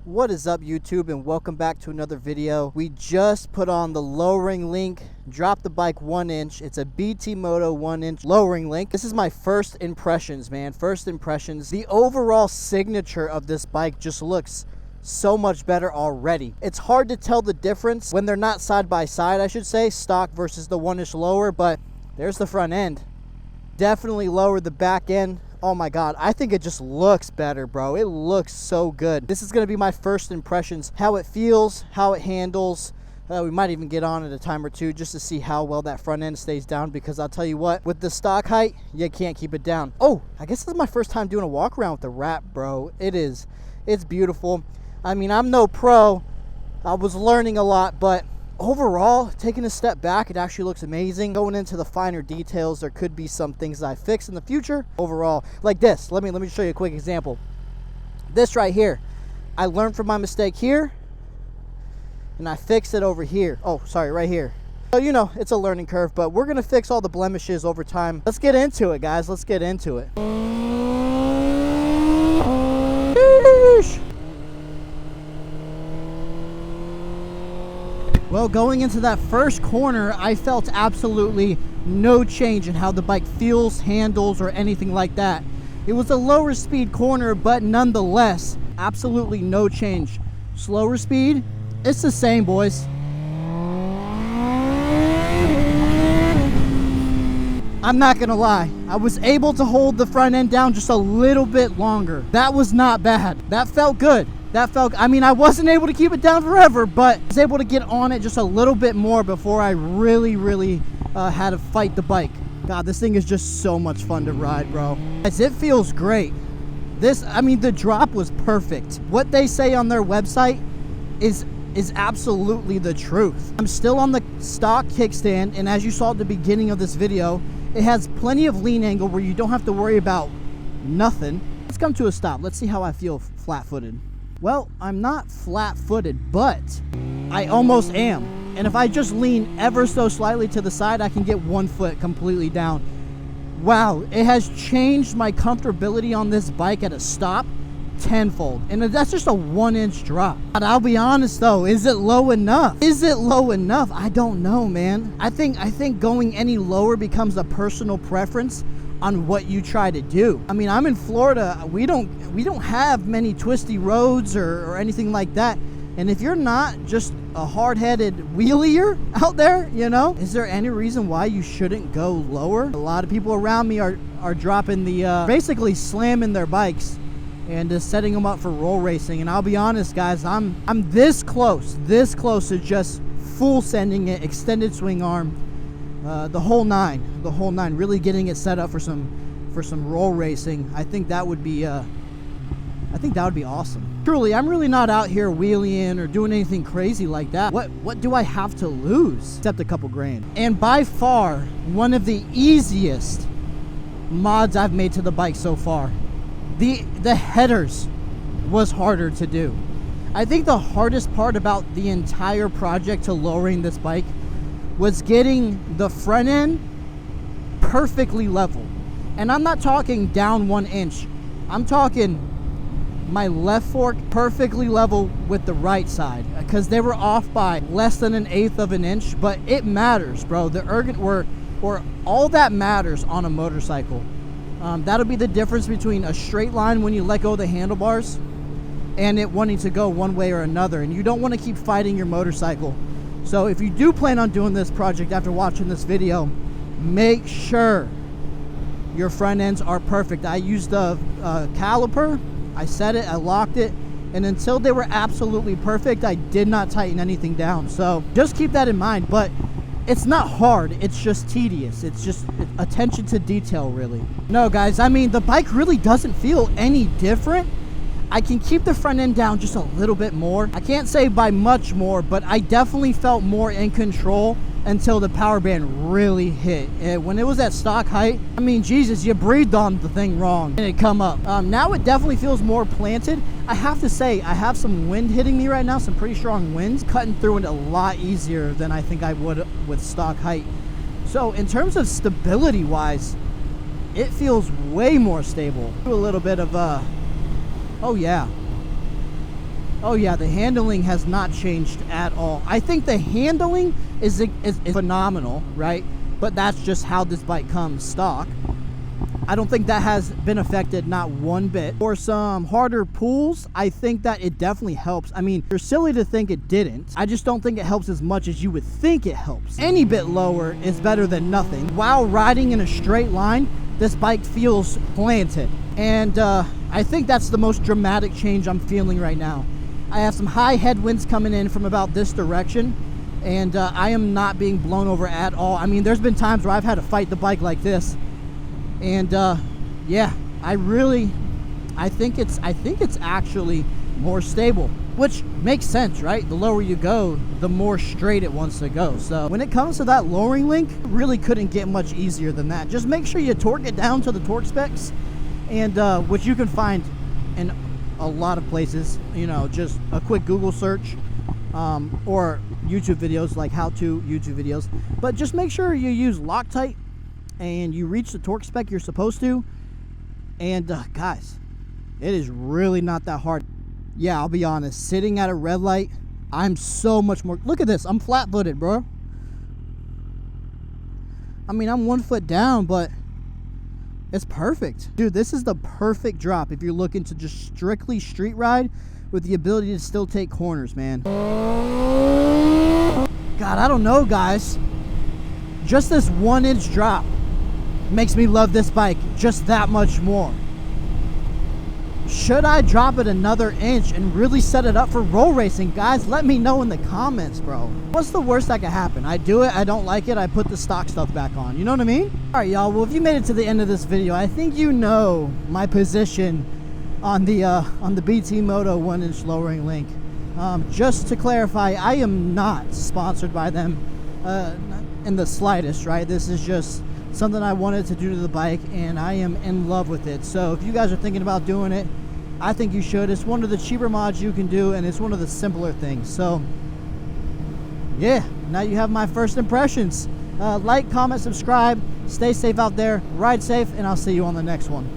What is up, YouTube, and welcome back to another video. We just put on the lowering link, dropped the bike 1 inch. It's a BT Moto 1 inch lowering link. This is my first impressions, man. First impressions. The overall signature of this bike just looks so much better already. It's hard to tell the difference when they're not side by side, I should say, stock versus the 1 inch lower, but there's the front end. Definitely lowered the back end. Oh my God, I think it just looks better, bro. It looks so good. This is gonna be my first impressions, how it feels, how it handles. We might even get on it a time or two just to see how well that front end stays down, because I'll tell you what, with the stock height, you can't keep it down. Oh, I guess this is my first time doing a walk around with the wrap, bro. It's beautiful. I mean, I'm no pro. I was learning a lot, but overall, taking a step back, it actually looks amazing. Going into the finer details, there could be some things that I fix in the future. Overall, like this, let me show you a quick example. This right here, I learned from my mistake here, and I fixed it over here. Oh, sorry, right here. So, you know, it's a learning curve, but we're gonna fix all the blemishes over time. Let's get into it, guys. Let's get into it. Sheesh. Well, going into that first corner, I felt absolutely no change in how the bike feels, handles, or anything like that. It was a lower speed corner, but nonetheless, absolutely no change. Slower speed, it's the same, boys. I'm not gonna lie, I was able to hold the front end down just a little bit longer. That was not bad. That felt good. I mean, I wasn't able to keep it down forever, but I was able to get on it just a little bit more before I really had to fight the bike. God, this thing is just so much fun to ride, bro. It feels great. I mean, the drop was perfect. What they say on their website is absolutely the truth. I'm still on the stock kickstand, and as you saw at the beginning of this video, it has plenty of lean angle where you don't have to worry about nothing. Let's come to a stop. Let's see how I feel flat-footed. Well, I'm not flat-footed, but I almost am. And if I just lean ever so slightly to the side, I can get 1 foot completely down. Wow, it has changed my comfortability on this bike at a stop tenfold. And that's just a 1 inch drop. But I'll be honest though, is it low enough? Is it low enough? I don't know, man. I think going any lower becomes a personal preference on what you try to do. I mean, I'm in Florida. We don't have many twisty roads or anything like that. And if you're not just a hard-headed wheelier out there, you know, is there any reason why you shouldn't go lower? A lot of people around me are dropping the basically slamming their bikes and just setting them up for roll racing. And I'll be honest, guys, I'm this close to just full sending it, extended swing arm, the whole nine, really getting it set up for some roll racing. I think that would be awesome. Truly, I'm really not out here wheeling or doing anything crazy like that. What do I have to lose except a couple grand? And by far, one of the easiest mods I've made to the bike so far. The headers was harder to do. I think the hardest part about the entire project to lowering this bike was getting the front end perfectly level. And I'm not talking down 1 inch. I'm talking my left fork perfectly level with the right side, because they were off by less than 1/8 of an inch. But it matters, bro. The or all that matters on a motorcycle. That'll be the difference between a straight line when you let go of the handlebars and it wanting to go one way or another. And you don't want to keep fighting your motorcycle. So if you do plan on doing this project after watching this video, make sure your front ends are perfect. I used a caliper, I set it, I locked it, and until they were absolutely perfect, I did not tighten anything down. So just keep that in mind. But it's not hard, it's just tedious. It's just attention to detail, really. No, guys, I mean, the bike really doesn't feel any different. I can keep the front end down just a little bit more. I can't say by much more, but I definitely felt more in control until the power band really hit. When it was at stock height, I mean, Jesus, you breathed on the thing wrong and it come up. Now it definitely feels more planted. I have to say, I have some wind hitting me right now, some pretty strong winds, cutting through it a lot easier than I think I would with stock height. So in terms of stability wise, it feels way more stable. Do a little bit of oh yeah, Oh yeah, the handling has not changed at all. I think the handling is phenomenal, right? But that's just how this bike comes stock. I don't think that has been affected, not one bit. For some harder pulls, I think that it definitely helps. I mean, you're silly to think it didn't. I just don't think it helps as much as you would think it helps. Any bit lower is better than nothing. While riding in a straight line, this bike feels planted. And I think that's the most dramatic change I'm feeling right now. I have some high headwinds coming in from about this direction, and I am not being blown over at all. I mean, there's been times where I've had to fight the bike like this. And yeah, I think it's actually more stable, which makes sense, right? The lower you go, the more straight it wants to go. So when it comes to that lowering link, really couldn't get much easier than that. Just make sure you torque it down to the torque specs, and which you can find in a lot of places. You know, just a quick Google search, or YouTube videos, like how-to YouTube videos. But just make sure you use Loctite and you reach the torque spec you're supposed to. And guys, it is really not that hard. Yeah, I'll be honest, sitting at a red light, I'm so much more. Look at this, I'm flat-footed, bro. I mean, I'm 1 foot down, but it's perfect. Dude, this is the perfect drop if you're looking to just strictly street ride with the ability to still take corners, man. God, I don't know, guys. Just this 1 inch drop makes me love this bike just that much more. Should I drop it another inch and really set it up for roll racing? Guys, let me know in the comments, bro. What's the worst that could happen? I do it, I don't like it, I put the stock stuff back on. You know what I mean? All right, y'all. Well, if you made it to the end of this video, I think you know my position on the BT Moto 1 inch lowering link. Just to clarify, I am not sponsored by them in the slightest, right? This is just something I wanted to do to the bike, and I am in love with it. So if you guys are thinking about doing it, I think you should. It's one of the cheaper mods you can do, and it's one of the simpler things. So yeah, now you have my first impressions. Like, comment, subscribe, stay safe out there, ride safe, and I'll see you on the next one.